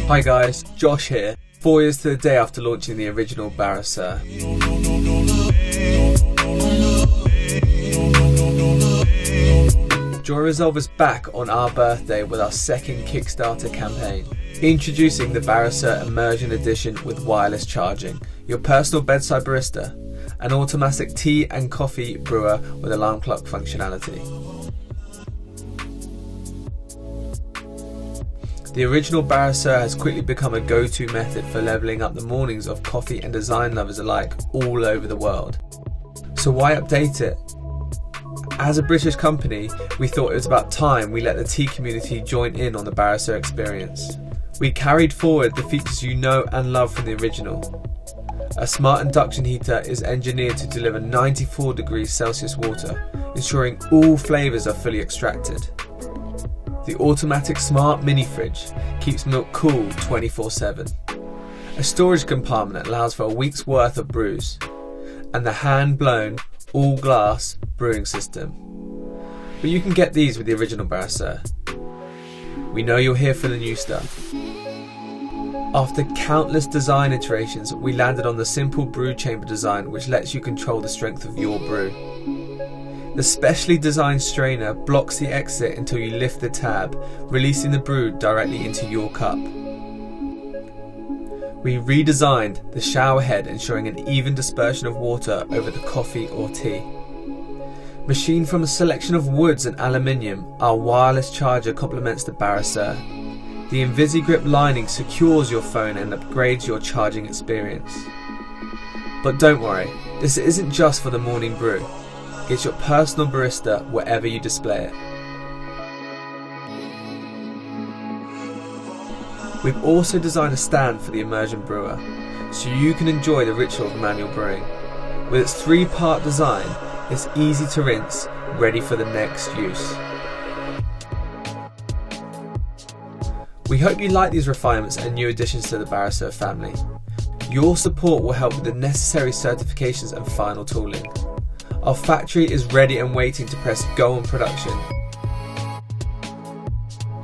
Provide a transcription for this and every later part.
Hi guys, Josh here. 4 years to the day after launching the original Barisieur. Joy Resolve is back on our birthday with our second Kickstarter campaign. Introducing the Barisieur Immersion Edition with wireless charging, your personal bedside barista, an automatic tea and coffee brewer with alarm clock functionality. The original Barisieur has quickly become a go-to method for levelling up the mornings of coffee and design lovers alike all over the world. So why update it? As a British company, we thought it was about time we let the tea community join in on the Barisieur experience. We carried forward the features you know and love from the original. A smart induction heater is engineered to deliver 94 degrees Celsius water, ensuring all flavours are fully extracted. The automatic smart mini fridge keeps milk cool 24/7. A storage compartment allows for a week's worth of brews, and the hand-blown, all-glass brewing system. But you can get these with the original Barisieur. We know you're here for the new stuff. After countless design iterations, we landed on the simple brew chamber design, which lets you control the strength of your brew. The specially designed strainer blocks the exit until you lift the tab, releasing the brew directly into your cup. We redesigned the shower head, ensuring an even dispersion of water over the coffee or tea. Machined from a selection of woods and aluminium, our wireless charger complements the Barisieur. The InvisiGrip lining secures your phone and upgrades your charging experience. But don't worry, this isn't just for the morning brew. It's your personal barista wherever you display it. We've also designed a stand for the immersion brewer, so you can enjoy the ritual of manual brewing. With its 3-part design, it's easy to rinse, ready for the next use. We hope you like these refinements and new additions to the Barisieur family. Your support will help with the necessary certifications and final tooling. Our factory is ready and waiting to press go on production.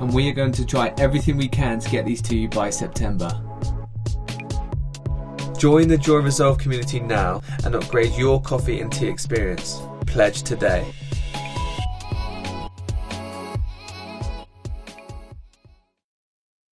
And we are going to try everything we can to get these to you by September. Join the Joy Resolve community now and upgrade your coffee and tea experience. Pledge today.